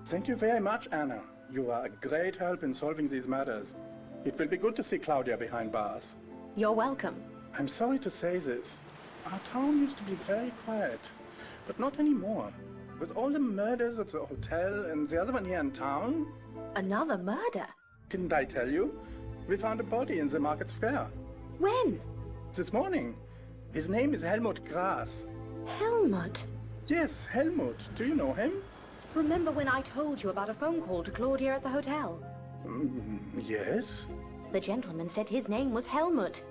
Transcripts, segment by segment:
Thank you very much, Anna. You are a great help in solving these matters. It will be good to see Claudia behind bars. You're welcome. I'm sorry to say this. Our town used to be very quiet, but not anymore. With all the murders at the hotel and the other one here in town... Another murder? Didn't I tell you? We found a body in the market square. When? This morning. His name is Helmut Gras. Helmut? Yes, Helmut. Do you know him? Remember when I told you about a phone call to Claudia at the hotel? Yes. The gentleman said his name was Helmut.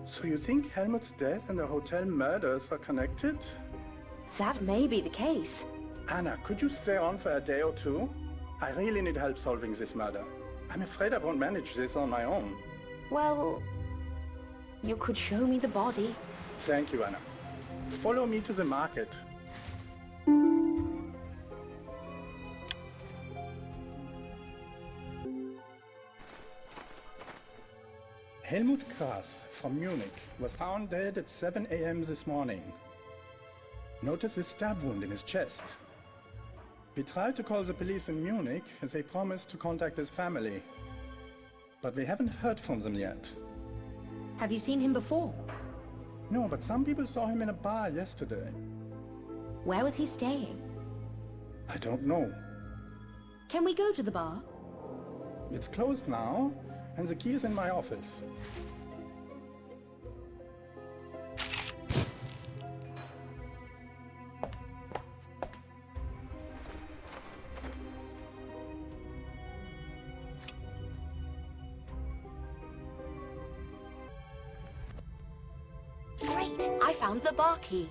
So you think Helmut's death and the hotel murders are connected? That may be the case. Anna, could you stay on for a day or two? I really need help solving this murder. I'm afraid I won't manage this on my own. Well, you could show me the body. Thank you, Anna. Follow me to the market. Helmut Gras from Munich was found dead at 7 a.m. this morning. Notice the stab wound in his chest. We tried to call the police in Munich as they promised to contact his family. But we haven't heard from them yet. Have you seen him before? No, but some people saw him in a bar yesterday. Where was he staying? I don't know. Can we go to the bar? It's closed now, and the key is in my office. Great! I found the bar key.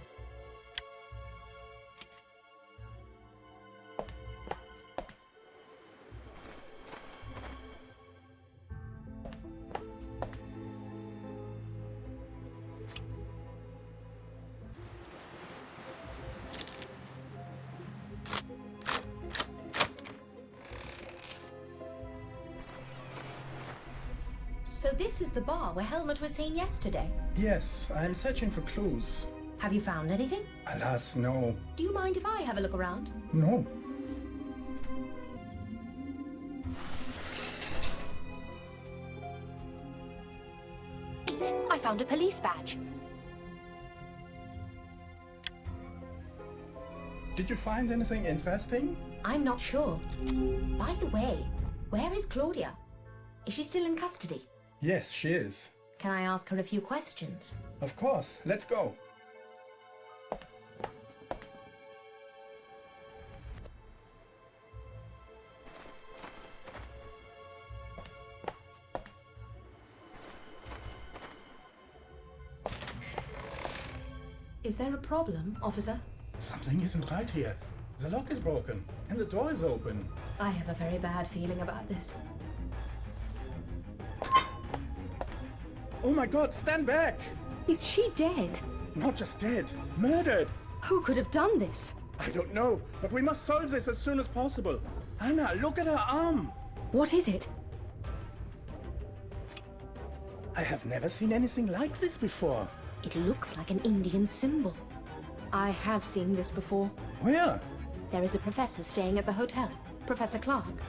So this is the bar where Helmut was seen yesterday? Yes, I am searching for clues. Have you found anything? Alas, no. Do you mind if I have a look around? No. I found a police badge. Did you find anything interesting? I'm not sure. By the way, where is Claudia? Is she still in custody? Yes, she is. Can I ask her a few questions? Of course, let's go. Is there a problem, officer? Something isn't right here. The lock is broken, and the door is open. I have a very bad feeling about this. Oh my God, stand back! Is she dead? Not just dead, murdered! Who could have done this? I don't know, but we must solve this as soon as possible. Anna, look at her arm! What is it? I have never seen anything like this before. It looks like an Indian symbol. I have seen this before. Where? There is a professor staying at the hotel, Professor Clark.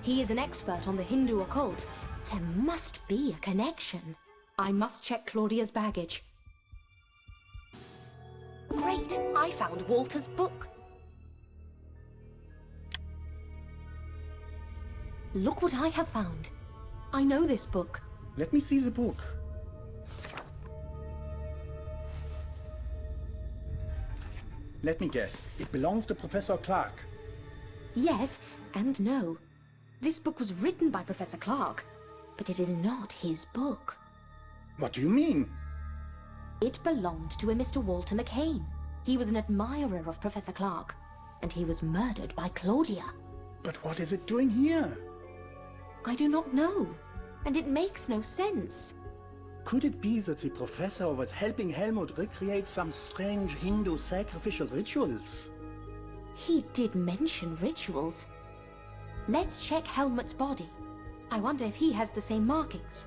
He is an expert on the Hindu occult. There must be a connection. I must check Claudia's baggage. Great! I found Walter's book. Look what I have found. I know this book. Let me see the book. Let me guess. It belongs to Professor Clark. Yes and no. This book was written by Professor Clark, but it is not his book. What do you mean? It belonged to a Mr. Walter McCain. He was an admirer of Professor Clark, and he was murdered by Claudia. But what is it doing here? I do not know, and it makes no sense. Could it be that the professor was helping Helmut recreate some strange Hindu sacrificial rituals? He did mention rituals. Let's check Helmut's body. I wonder if he has the same markings.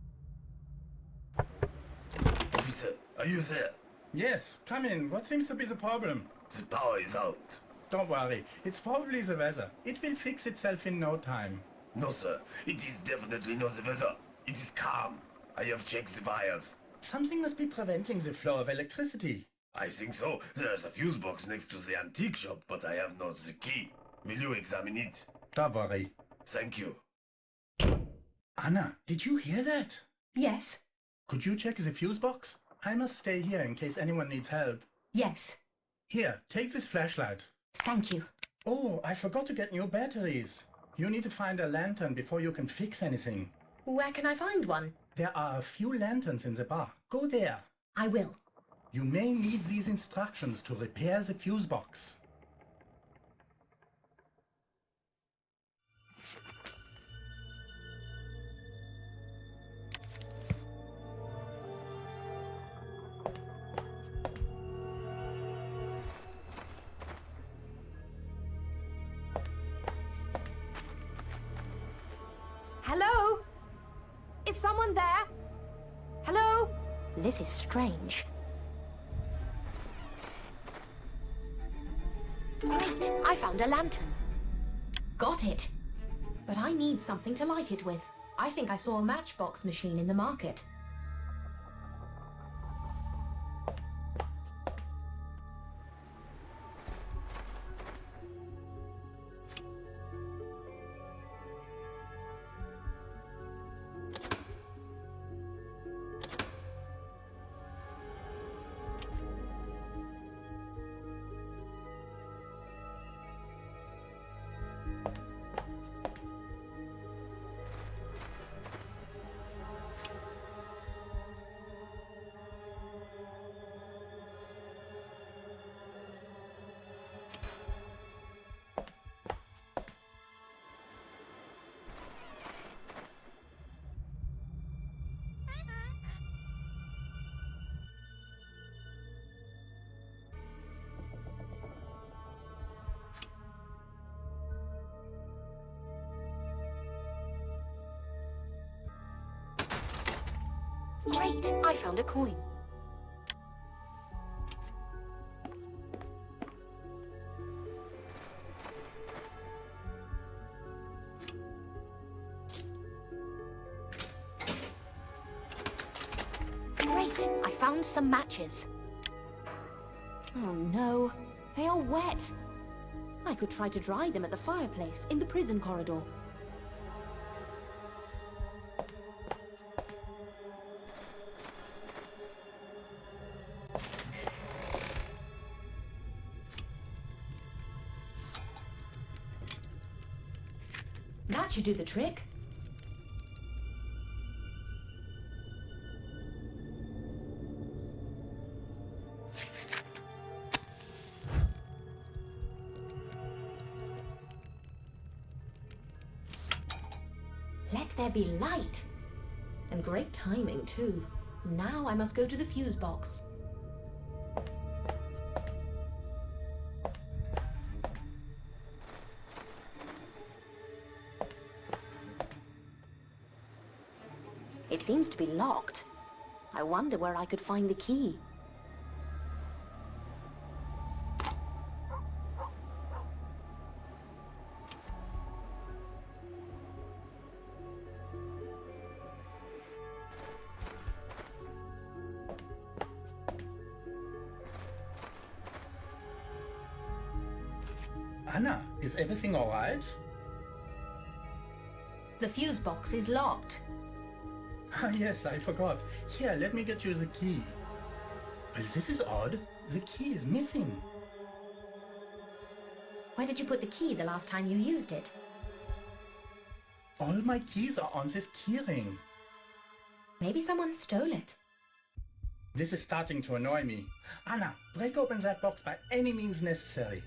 Are you there? Yes, come in. What seems to be the problem? The power is out. Don't worry. It's probably the weather. It will fix itself in no time. No, sir. It is definitely not the weather. It is calm. I have checked the wires. Something must be preventing the flow of electricity. I think so. There's a fuse box next to the antique shop, but I have not the key. Will you examine it? Don't worry. Thank you. Anna, did you hear that? Yes. Could you check the fuse box? I must stay here in case anyone needs help. Yes. Here, take this flashlight. Thank you. Oh, I forgot to get new batteries. You need to find a lantern before you can fix anything. Where can I find one? There are a few lanterns in the bar. Go there. I will. You may need these instructions to repair the fuse box. Hello? Is someone there? Hello? This is strange. Great! I found a lantern. Got it. But I need something to light it with. I think I saw a matchbox machine in the market. Great! I found a coin. Great! I found some matches. Oh no, they are wet. I could try to dry them at the fireplace in the prison corridor. That should do the trick. Let there be light. And great timing, too. Now I must go to the fuse box. It seems to be locked. I wonder where I could find the key. Anna, is everything all right? The fuse box is locked. Ah, yes, I forgot. Here, let me get you the key. Well, this is odd. The key is missing. Where did you put the key the last time you used it? All my keys are on this keyring. Maybe someone stole it. This is starting to annoy me. Anna, break open that box by any means necessary.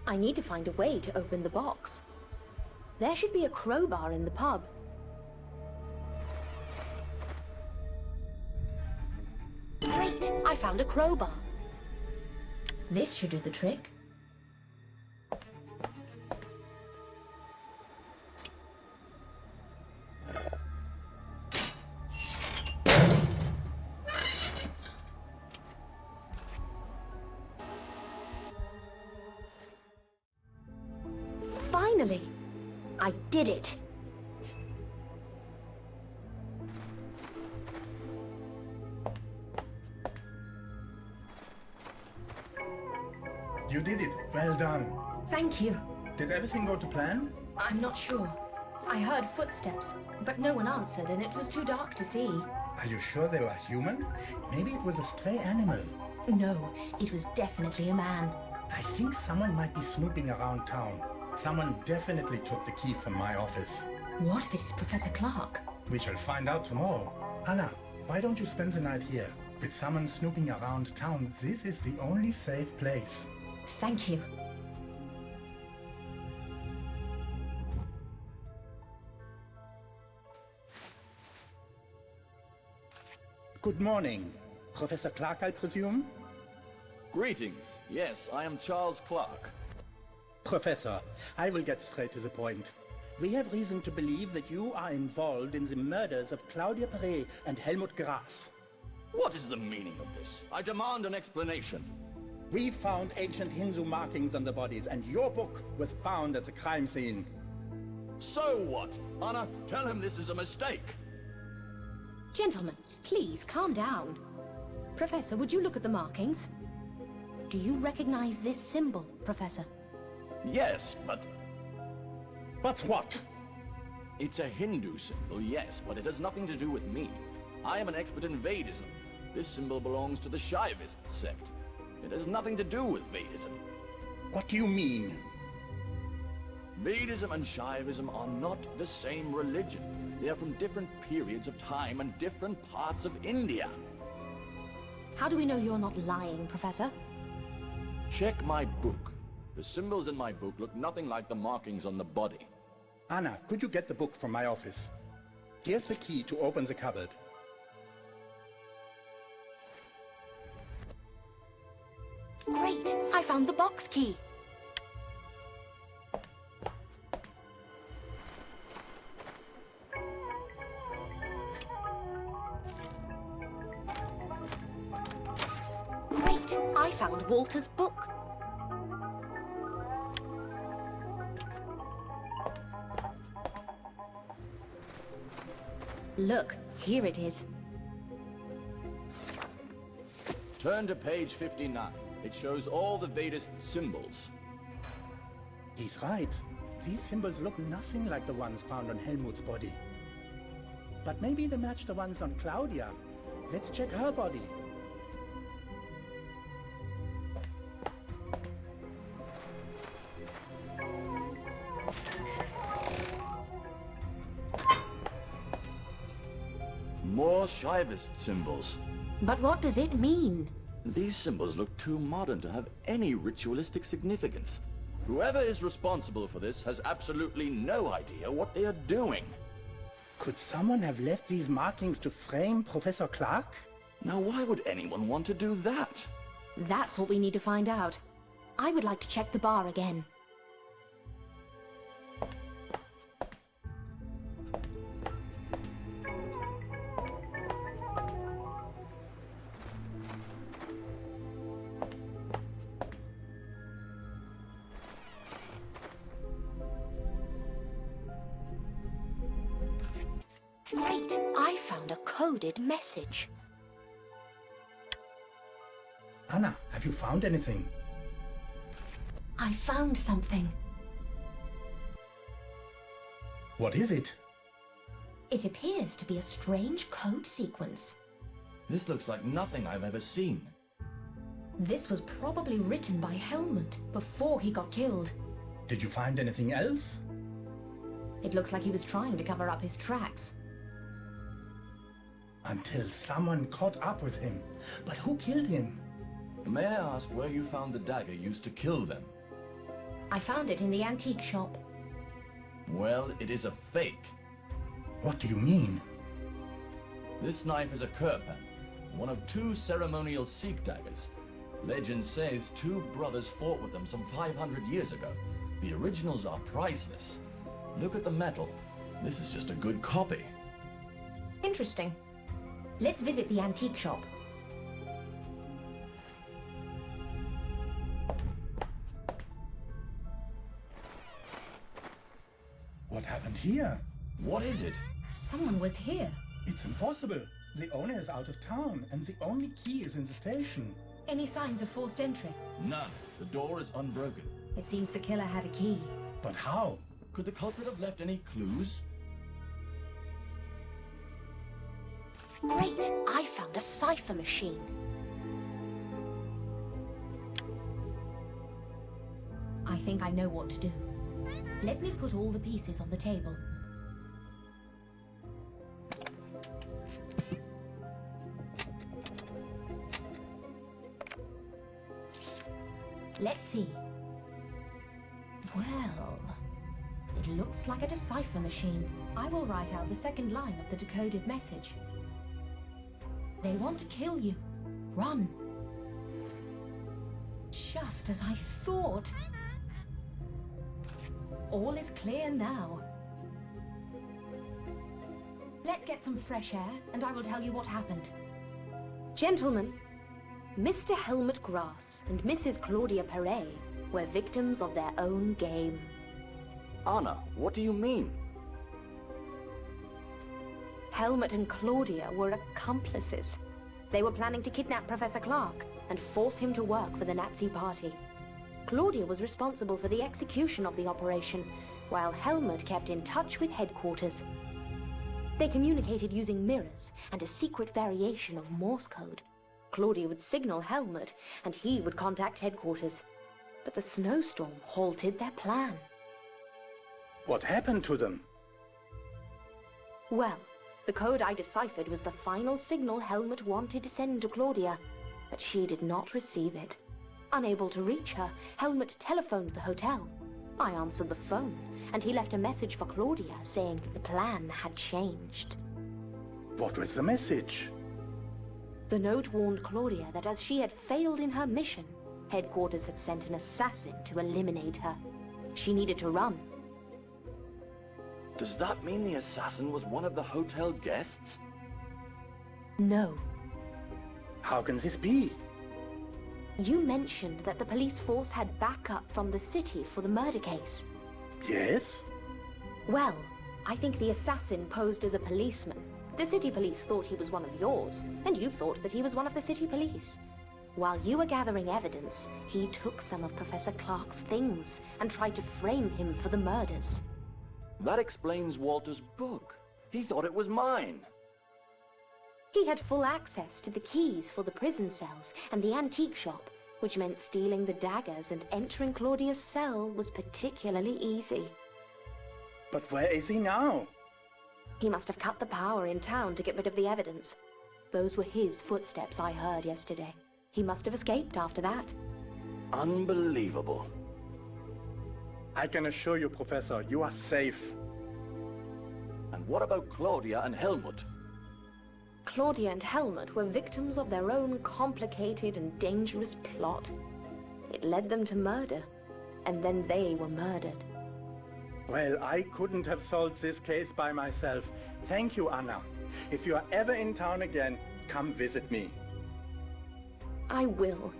I need to find a way to open the box. There should be a crowbar in the pub. Great! I found a crowbar. This should do the trick. Finally! I did it! You did it. Well done. Thank you. Did everything go to plan? I'm not sure. I heard footsteps, but no one answered and it was too dark to see. Are you sure they were human? Maybe it was a stray animal. No, it was definitely a man. I think someone might be snooping around town. Someone definitely took the key from my office. What if it is Professor Clark? We shall find out tomorrow. Anna, why don't you spend the night here? With someone snooping around town, this is the only safe place. Thank you. Good morning. Professor Clark, I presume? Greetings. Yes, I am Charles Clark. Professor, I will get straight to the point. We have reason to believe that you are involved in the murders of Claudia Perret and Helmut Grass. What is the meaning of this? I demand an explanation. We found ancient Hindu markings on the bodies, and your book was found at the crime scene. So what? Anna, tell him this is a mistake. Gentlemen, please calm down. Professor, would you look at the markings? Do you recognize this symbol, Professor? Yes, but But what? it's a Hindu symbol, yes, but it has nothing to do with me. I am an expert in Vedism. This symbol belongs to the Shaivist sect. It has nothing to do with Vedism. What do you mean? Vedism and Shaivism are not the same religion. They are from different periods of time and different parts of India. How do we know you're not lying, Professor? Check my book. The symbols in my book look nothing like the markings on the body. Anna, could you get the book from my office? Here's the key to open the cupboard. Great! I found the box key. Great! I found Walter's book. Look, here it is. Turn to page 59. It shows all the Vedist symbols. He's right. These symbols look nothing like the ones found on Helmut's body. But maybe they match the ones on Claudia. Let's check her body. More Shaivist symbols. But what does it mean? These symbols look too modern to have any ritualistic significance. Whoever is responsible for this has absolutely no idea what they are doing. Could someone have left these markings to frame Professor Clark? Now, why would anyone want to do that? That's what we need to find out. I would like to check the bar again. Great! I found a coded message. Anna, have you found anything? I found something. What is it? It appears to be a strange code sequence. This looks like nothing I've ever seen. This was probably written by Helmut before he got killed. Did you find anything else? It looks like he was trying to cover up his tracks. Until someone caught up with him. But who killed him? May I ask where you found the dagger used to kill them? I found it in the antique shop. Well, it is a fake. What do you mean? This knife is a Kirpan, one of two ceremonial Sikh daggers. Legend says two brothers fought with them some 500 years ago. The originals are priceless. Look at the metal. This is just a good copy. Interesting. Let's visit the antique shop. What happened here? What is it? Someone was here. It's impossible. The owner is out of town, and the only key is in the station. Any signs of forced entry? None. The door is unbroken. It seems the killer had a key. But how? Could the culprit have left any clues? Great! I found a cipher machine. I think I know what to do. Let me put all the pieces on the table. Let's see. Well, it looks like a decipher machine. I will write out the second line of the decoded message. They want to kill you. Run. Just as I thought. All is clear now. Let's get some fresh air, and I will tell you what happened. Gentlemen, Mr. Helmut Grass and Mrs. Claudia Perret were victims of their own game. Anna, what do you mean? Helmut and Claudia were accomplices. They were planning to kidnap Professor Clark and force him to work for the Nazi Party. Claudia was responsible for the execution of the operation, while Helmut kept in touch with headquarters. They communicated using mirrors and a secret variation of Morse code. Claudia would signal Helmut, and he would contact headquarters. But the snowstorm halted their plan. What happened to them? Well, the code I deciphered was the final signal Helmut wanted to send to Claudia, but she did not receive it. Unable to reach her, Helmut telephoned the hotel. I answered the phone, and he left a message for Claudia saying that the plan had changed. What was the message? The note warned Claudia that as she had failed in her mission, headquarters had sent an assassin to eliminate her. She needed to run. Does that mean the assassin was one of the hotel guests? No. How can this be? You mentioned that the police force had backup from the city for the murder case. Yes? Well, I think the assassin posed as a policeman. The city police thought he was one of yours, and you thought that he was one of the city police. While you were gathering evidence, he took some of Professor Clark's things and tried to frame him for the murders. That explains Walter's book. He thought it was mine. He had full access to the keys for the prison cells and the antique shop, which meant stealing the daggers and entering Claudia's cell was particularly easy. But where is he now? He must have cut the power in town to get rid of the evidence. Those were his footsteps I heard yesterday. He must have escaped after that. Unbelievable. I can assure you, Professor, you are safe. And what about Claudia and Helmut? Claudia and Helmut were victims of their own complicated and dangerous plot. It led them to murder, and then they were murdered. Well, I couldn't have solved this case by myself. Thank you, Anna. If you are ever in town again, come visit me. I will,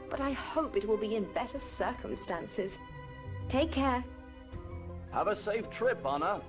but I hope it will be in better circumstances. Take care. Have a safe trip, Anna.